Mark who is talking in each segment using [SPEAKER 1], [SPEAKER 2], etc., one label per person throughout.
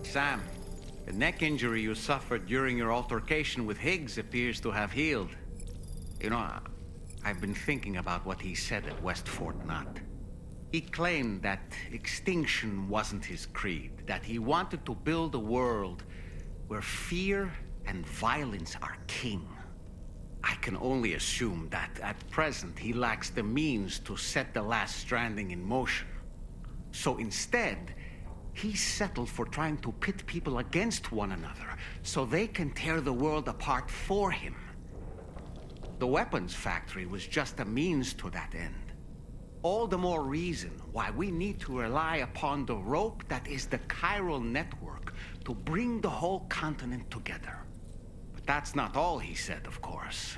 [SPEAKER 1] Sam, the neck injury you suffered during your altercation with Higgs appears to have healed. You know, I've been thinking about what he said at West Fort Knot. He claimed that extinction wasn't his creed, that he wanted to build a world where fear and violence are king. I can only assume that at present he lacks the means to set the last Stranding in motion. So instead, he settled for trying to pit people against one another so they can tear the world apart for him. The weapons factory was just a means to that end. All the more reason why we need to rely upon the rope that is the chiral network to bring the whole continent together. But that's not all he said, of course.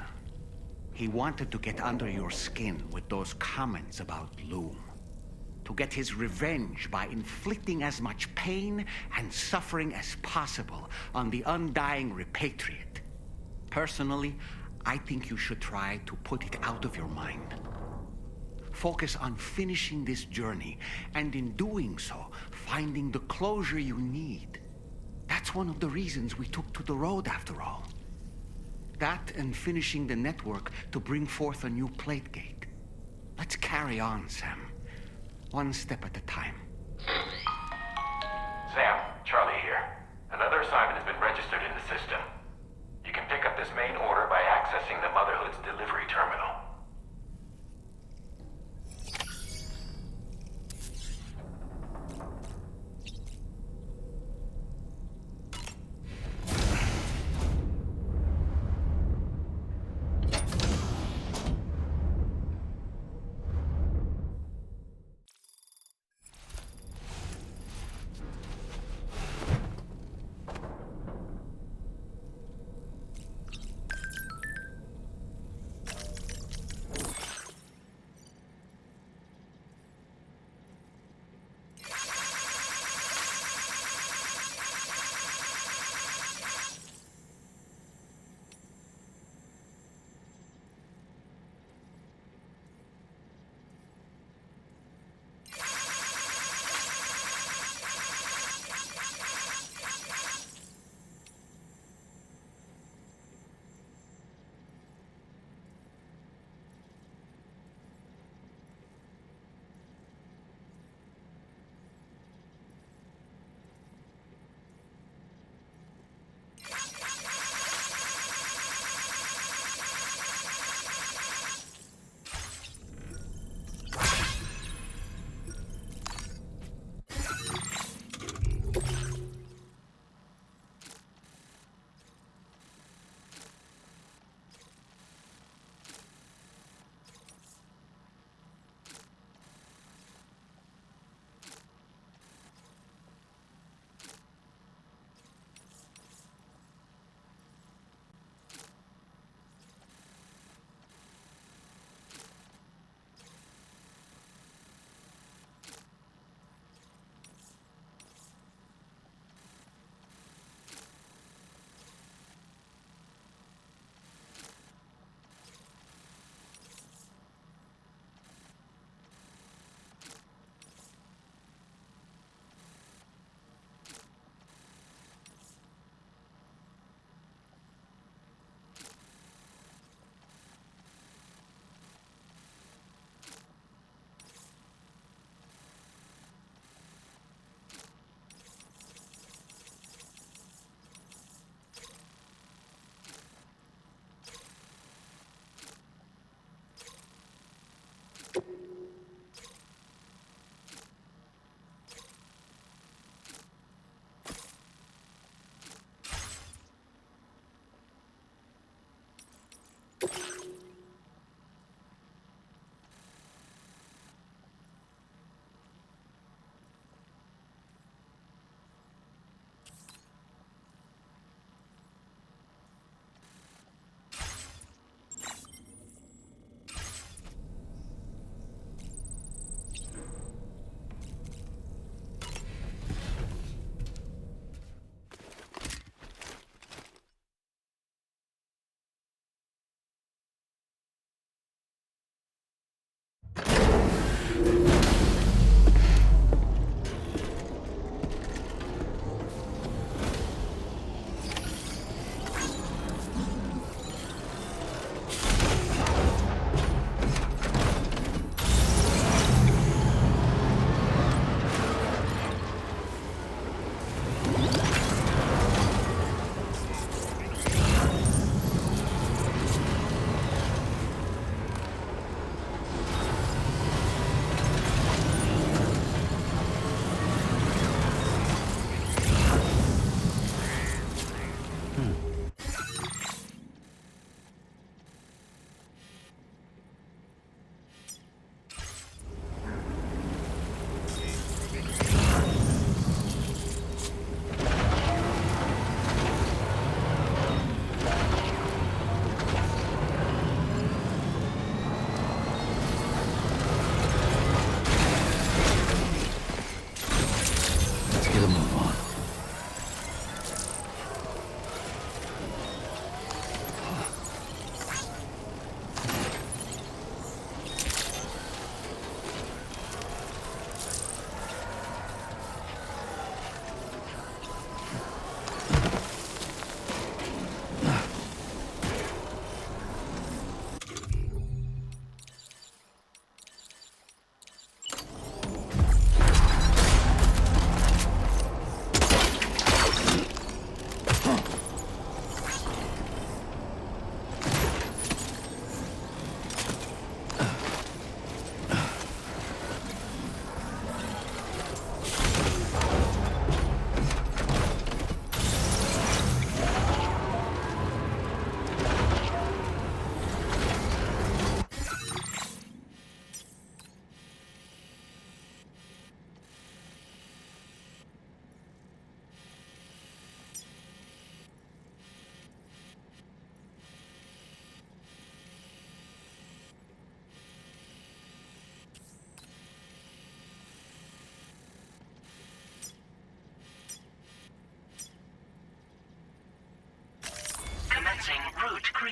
[SPEAKER 1] He wanted to get under your skin with those comments about Loom. To get his revenge by inflicting as much pain and suffering as possible on the undying repatriate. Personally, I think you should try to put it out of your mind. Focus on finishing this journey, and in doing so, finding the closure you need. That's one of the reasons we took to the road, after all. That and finishing the network to bring forth a new plate gate. Let's carry on, Sam. One step at a time.
[SPEAKER 2] Sam, Charlie here. Another assignment has been registered in the system. You can pick up this main order by accessing the Motherhood's delivery terminal.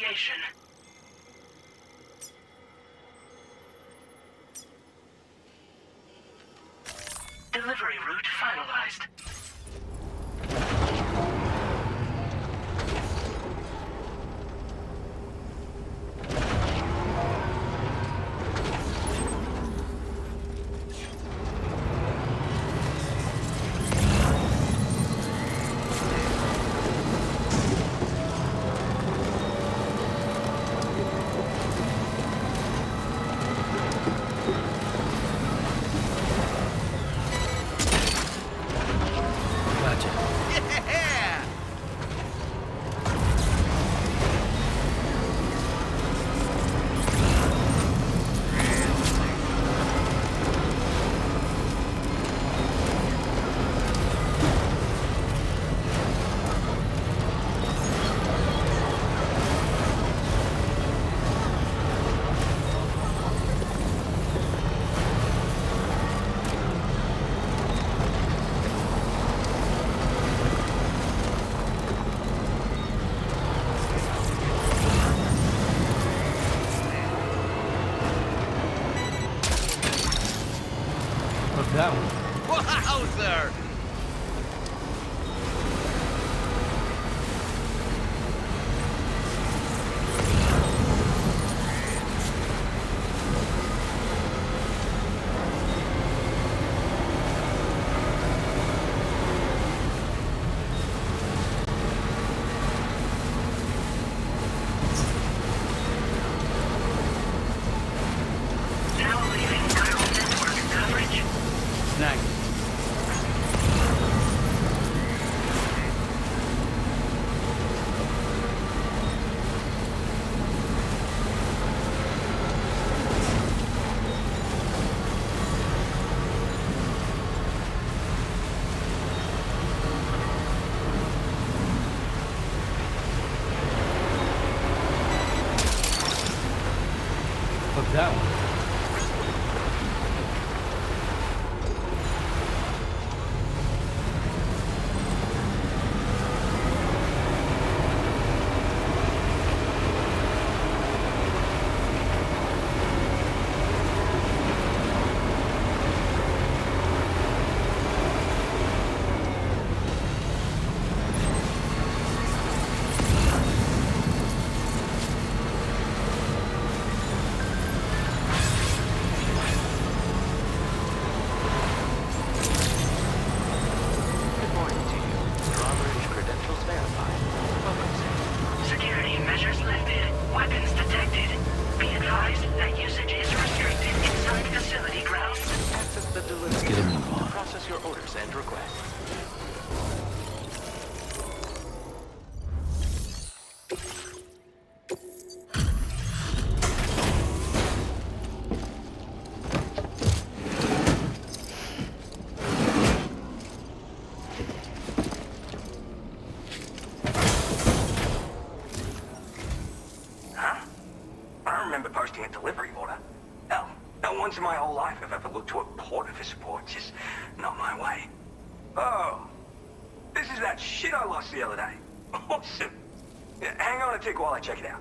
[SPEAKER 3] location. Delivery route finalized.
[SPEAKER 1] Yeah!
[SPEAKER 4] Look that one.
[SPEAKER 1] Wowzer!
[SPEAKER 3] Now leaving chiral network coverage.
[SPEAKER 4] Snag. Look that one.
[SPEAKER 5] Good morning to you. Drawbridge credentials verified. Welcome, sir.
[SPEAKER 3] Security measures lifted. Weapons detected. Be advised that usage is restricted inside facility grounds.
[SPEAKER 5] Access the delivery
[SPEAKER 4] get a
[SPEAKER 5] room
[SPEAKER 4] move on.
[SPEAKER 5] to process your orders and requests.
[SPEAKER 6] Huh? I don't remember posting a delivery order. No, not once in my whole life have I ever looked to a porter for support. Just not my way. Oh, this is that shit I lost the other day. Awesome. Yeah, hang on a tick while I check it out.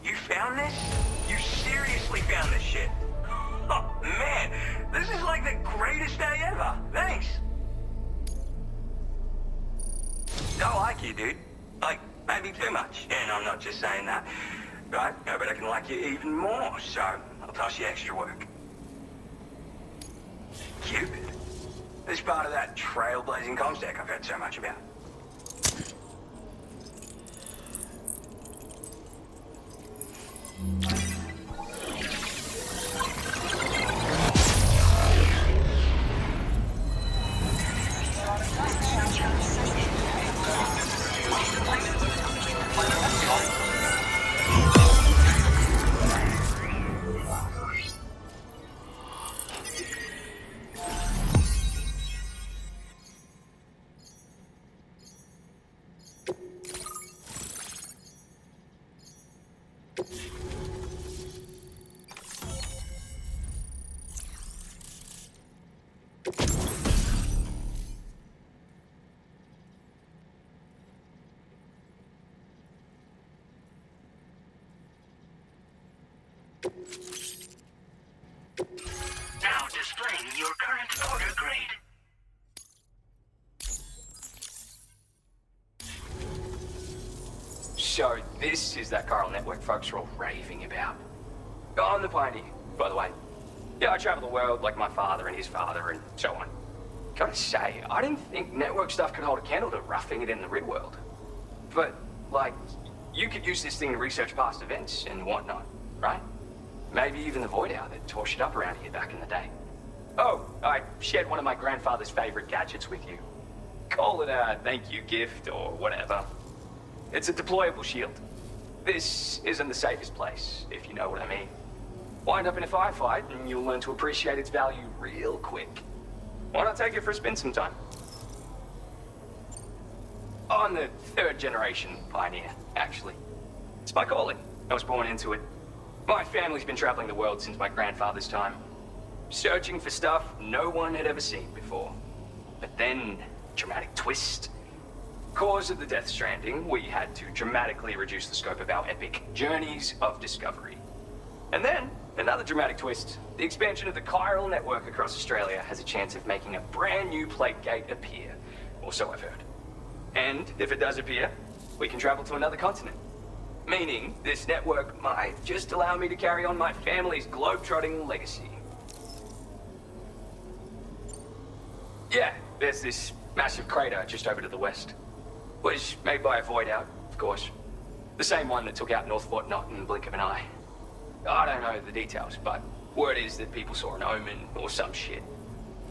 [SPEAKER 6] You found this? You seriously found this shit? Oh, man, this is like the greatest day ever. Thanks. I like you, dude. Like, maybe too much. And I'm not just saying that. Right? No, but I can like you even more, so I'll toss you extra work. Cupid. This part of that trailblazing comstack I've heard so much about.
[SPEAKER 3] Now displaying your current order grade.
[SPEAKER 7] So this is that chiral network folks are all raving about. I'm the Pioneer, by the way. Yeah, I travel the world like my father and his father and so on. Gotta say, I didn't think network stuff could hold a candle to roughing it in the real world. But, like, you could use this thing to research past events and whatnot, right? Maybe even the Void Hour that tore shit up around here back in the day. Oh, I shared one of my grandfather's favorite gadgets with you. Call it a thank you gift or whatever. It's a deployable shield. This isn't the safest place, if you know what I mean. Wind up in a firefight and you'll learn to appreciate its value real quick. Why not take it for a spin sometime? I'm the third generation Pioneer, actually. It's my calling. I was born into it. My family's been traveling the world since my grandfather's time. Searching for stuff no one had ever seen before. But then, dramatic twist. Cause of the Death Stranding, we had to dramatically reduce the scope of our epic journeys of discovery. And then, another dramatic twist. The expansion of the chiral network across Australia has a chance of making a brand new plague gate appear. Or so I've heard. And if it does appear, we can travel to another continent. Meaning, this network might just allow me to carry on my family's globe-trotting legacy. Yeah, there's this massive crater just over to the west. Was made by a Void Hour, of course. The same one that took out North Fort Knot in the blink of an eye. I don't know the details, but word is that people saw an omen or some shit.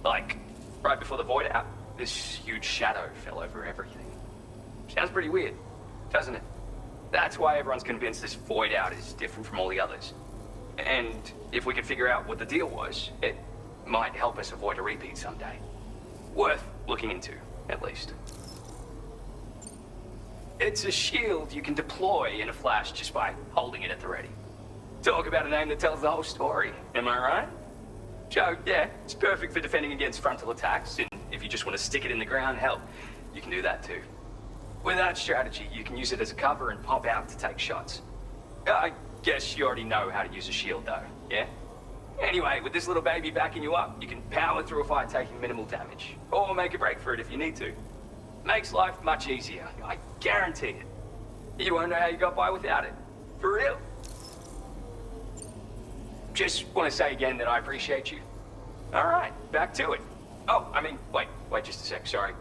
[SPEAKER 7] Like, right before the Void Hour, this huge shadow fell over everything. Sounds pretty weird, doesn't it? That's why everyone's convinced this Void Hour is different from all the others. And if we could figure out what the deal was, it might help us avoid a repeat someday. Worth looking into, at least. It's a shield you can deploy in a flash just by holding it at the ready. Talk about a name that tells the whole story, am I right? So, yeah, it's perfect for defending against frontal attacks, and if you just want to stick it in the ground, hell, you can do that too. With that strategy, you can use it as a cover and pop out to take shots. I guess you already know how to use a shield though, yeah? Anyway, with this little baby backing you up, you can power through a fight taking minimal damage, or make a break for it if you need to. Makes life much easier, I guarantee it. You won't know how you got by without it. For real. Just want to say again that I appreciate you. Alright, back to it. Oh, I mean, wait just a sec, sorry.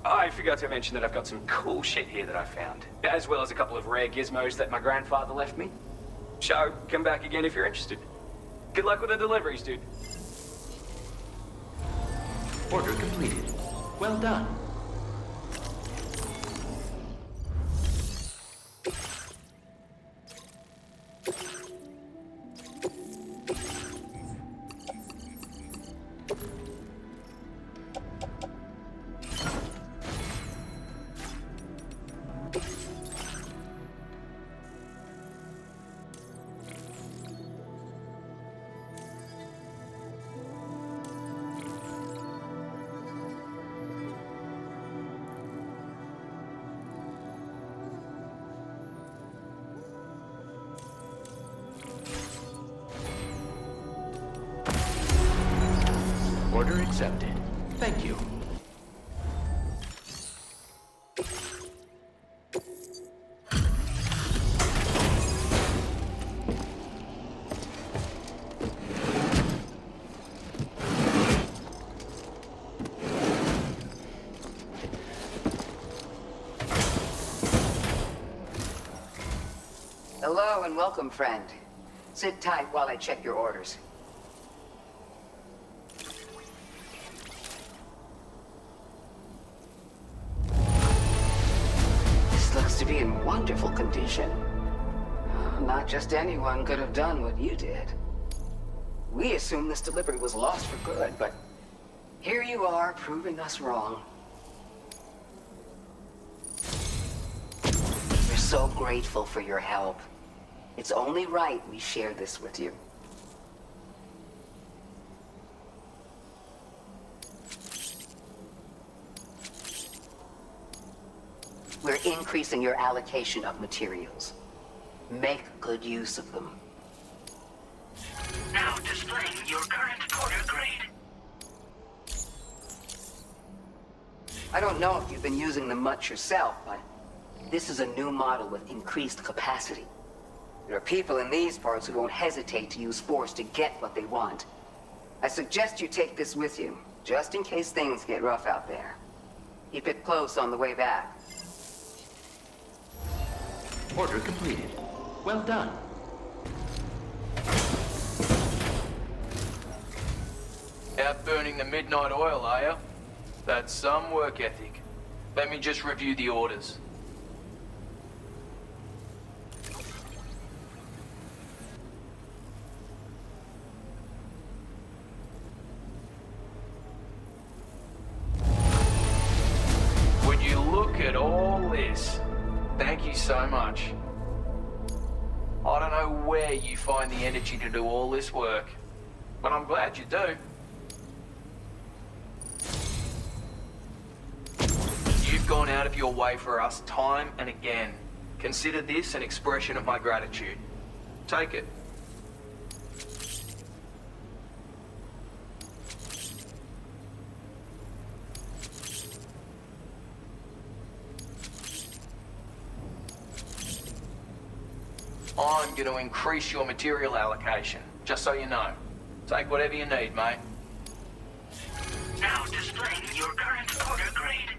[SPEAKER 7] I forgot to mention that I've got some cool shit here that I found, as well as a couple of rare gizmos that my grandfather left me. So, come back again if you're interested. Good luck with the deliveries, dude.
[SPEAKER 5] Order completed. Well done. Order accepted. Thank you.
[SPEAKER 8] Hello and welcome, friend. Sit tight while I check your orders. This looks to be in wonderful condition. Not just anyone could have done what you did. We assumed this delivery was lost for good, but here you are proving us wrong. We're so grateful for your help. It's only right we share this with you. We're increasing your allocation of materials. Make good use of them.
[SPEAKER 3] Now displaying your current porter grade.
[SPEAKER 8] I don't know if you've been using them much yourself, but this is a new model with increased capacity. There are people in these parts who won't hesitate to use force to get what they want. I suggest you take this with you, just in case things get rough out there. Keep it close on the way back.
[SPEAKER 5] Order completed. Well done.
[SPEAKER 7] Out burning the midnight oil, are you? That's some work ethic. Let me just review the orders. Would you look at all this? Thank you so much. I don't know where you find the energy to do all this work, but I'm glad you do. You've gone out of your way for us time and again. Consider this an expression of my gratitude. Take it. I'm going to increase your material allocation, just so you know. Take whatever you need, mate.
[SPEAKER 3] Now displaying your current porter grade.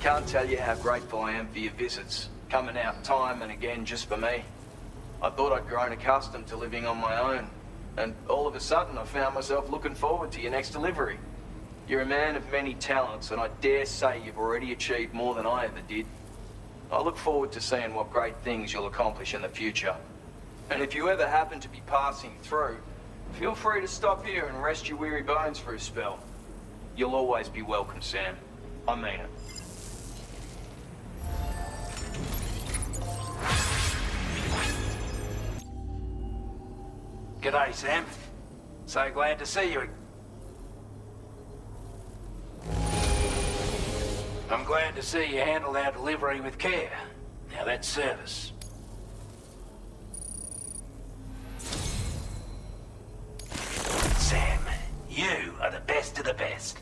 [SPEAKER 7] Can't tell you how grateful I am for your visits, coming out time and again just for me. I thought I'd grown accustomed to living on my own, and all of a sudden I found myself looking forward to your next delivery. You're a man of many talents, and I dare say you've already achieved more than I ever did. I look forward to seeing what great things you'll accomplish in the future. And if you ever happen to be passing through, feel free to stop here and rest your weary bones for a spell. You'll always be welcome, Sam. I mean it.
[SPEAKER 6] G'day, Sam. So glad to see you. I'm glad to see you handled our delivery with care. Now that's service. Sam, you are the best of the best.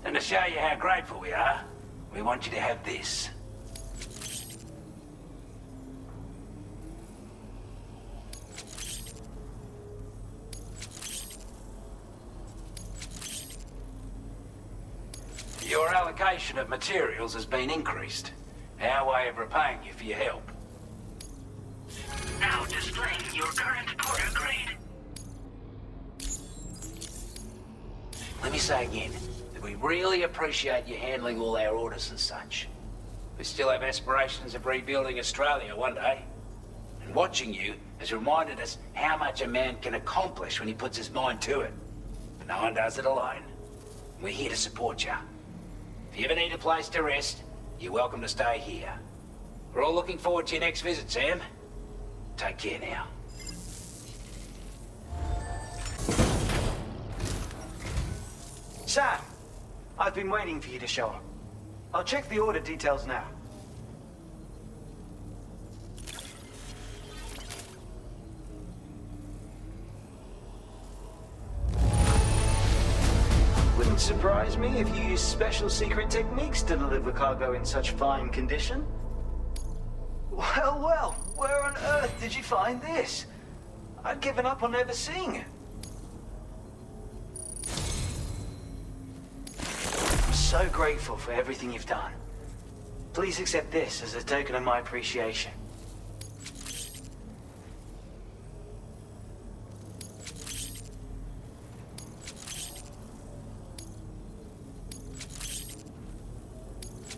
[SPEAKER 6] And to show you how grateful we are, we want you to have this. Your allocation of materials has been increased. Our way of repaying you for your help.
[SPEAKER 3] Now displaying your current porter grade.
[SPEAKER 6] Let me say again that we really appreciate you handling all our orders and such. We still have aspirations of rebuilding Australia one day. And watching you has reminded us how much a man can accomplish when he puts his mind to it. But no one does it alone. We're here to support you. If you ever need a place to rest, you're welcome to stay here. We're all looking forward to your next visit, Sam. Take care now.
[SPEAKER 9] Sam, I've been waiting for you to show up. I'll check the order details now. Wouldn't surprise me if you use special secret techniques to deliver cargo in such fine condition. Well, well, where on earth did you find this? I'd given up on ever seeing it. I'm so grateful for everything you've done. Please accept this as a token of my appreciation.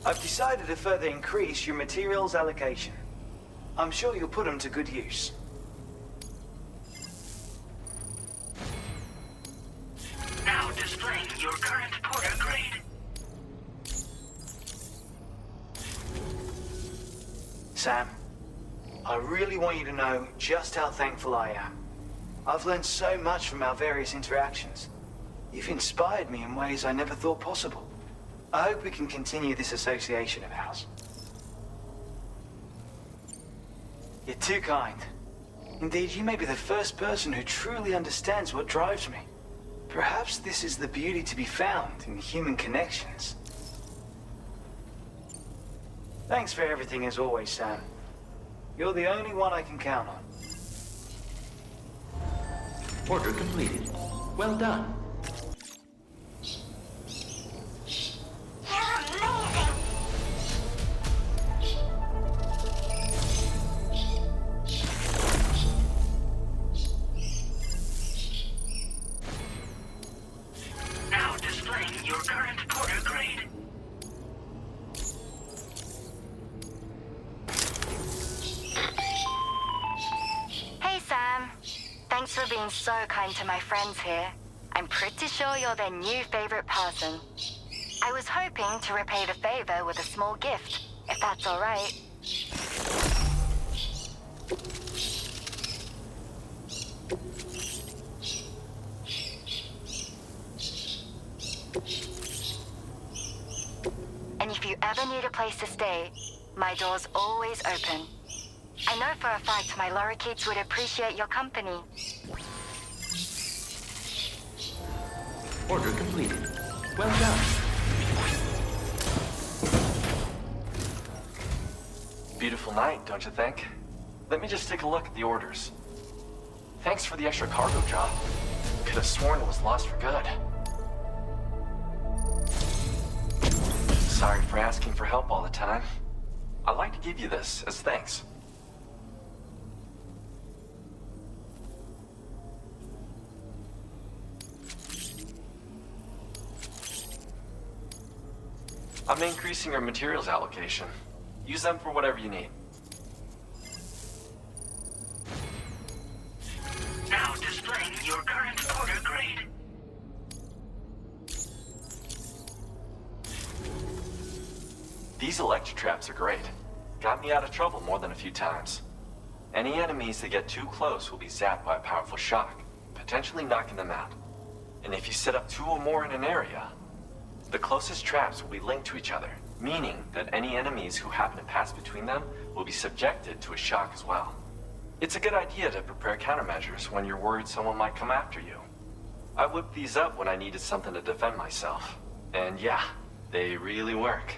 [SPEAKER 9] I've decided to further increase your materials allocation. I'm sure you'll put them to good use.
[SPEAKER 3] Now displaying your current porter grade.
[SPEAKER 9] Sam, I really want you to know just how thankful I am. I've learned so much from our various interactions. You've inspired me in ways I never thought possible. I hope we can continue this association of ours. You're too kind. Indeed, you may be the first person who truly understands what drives me. Perhaps this is the beauty to be found in human connections. Thanks for everything as always, Sam. You're the only one I can count on.
[SPEAKER 5] Order completed. Well done.
[SPEAKER 3] Now displaying your current porter grade.
[SPEAKER 10] Hey, Sam. Thanks for being so kind to my friends here. I'm pretty sure you're their new favorite person. I was hoping to repay the favor with a small gift, if that's all right. And if you ever need a place to stay, my door's always open. I know for a fact my lorikeets would appreciate your company.
[SPEAKER 5] Order completed. Well done.
[SPEAKER 7] Beautiful night, don't you think? Let me just take a look at the orders. Thanks for the extra cargo drop. Could have sworn it was lost for good. Sorry for asking for help all the time. I'd like to give you this as thanks. I'm increasing your materials allocation. Use them for whatever you need.
[SPEAKER 3] Now displaying your current porter grade.
[SPEAKER 7] These electro traps are great. Got me out of trouble more than a few times. Any enemies that get too close will be zapped by a powerful shock, potentially knocking them out. And if you set up 2 or more in an area, the closest traps will be linked to each other, meaning that any enemies who happen to pass between them will be subjected to a shock as well. It's a good idea to prepare countermeasures when you're worried someone might come after you. I whipped these up when I needed something to defend myself. And yeah, they really work.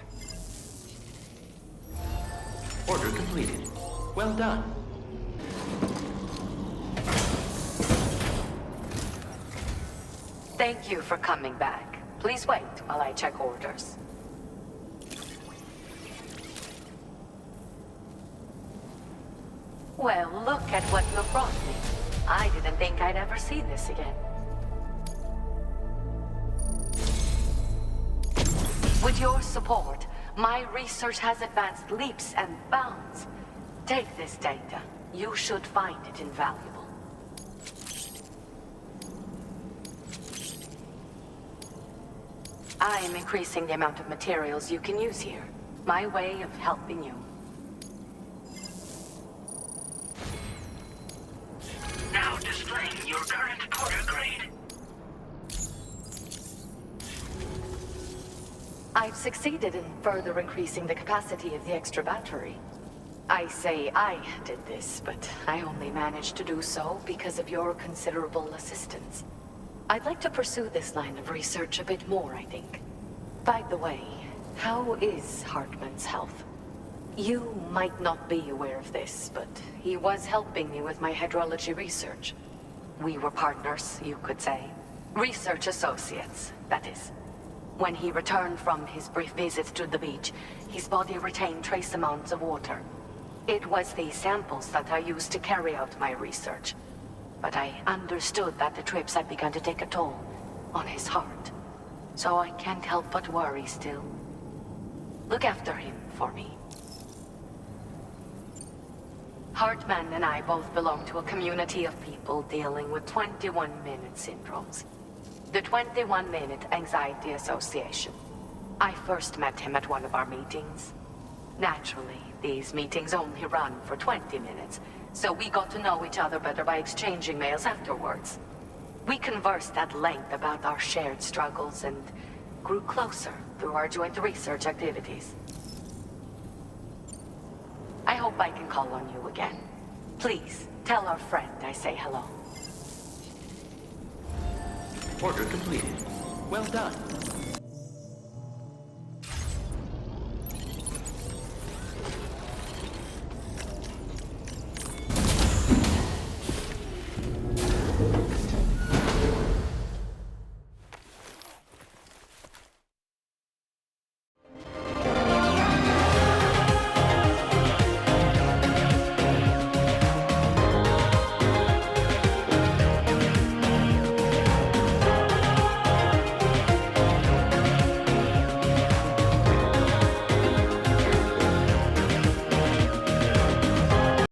[SPEAKER 5] Order completed. Well done.
[SPEAKER 11] Thank you for coming back. Please wait while I check orders. Well, look at what you brought me. I didn't think I'd ever see this again. With your support, my research has advanced leaps and bounds. Take this data. You should find it invaluable. I am increasing the amount of materials you can use here. My way of helping you.
[SPEAKER 3] Now displaying your current porter grade.
[SPEAKER 11] I've succeeded in further increasing the capacity of the extra battery. I say I did this, but I only managed to do so because of your considerable assistance. I'd like to pursue this line of research a bit more, I think. By the way, how is Hartman's health? You might not be aware of this, but he was helping me with my hydrology research. We were partners, you could say. Research associates, that is. When he returned from his brief visit to the beach, his body retained trace amounts of water. It was these samples that I used to carry out my research. But I understood that the trips had begun to take a toll on his heart. So I can't help but worry still. Look after him for me. Hartman and I both belong to a community of people dealing with 21-minute syndromes. The 21-Minute Anxiety Association. I first met him at one of our meetings. Naturally, these meetings only run for 20 minutes, so we got to know each other better by exchanging mails afterwards. We conversed at length about our shared struggles and grew closer through our joint research activities. I hope I can call on you again. Please, Tell our friend I say hello.
[SPEAKER 5] Order completed. Well done.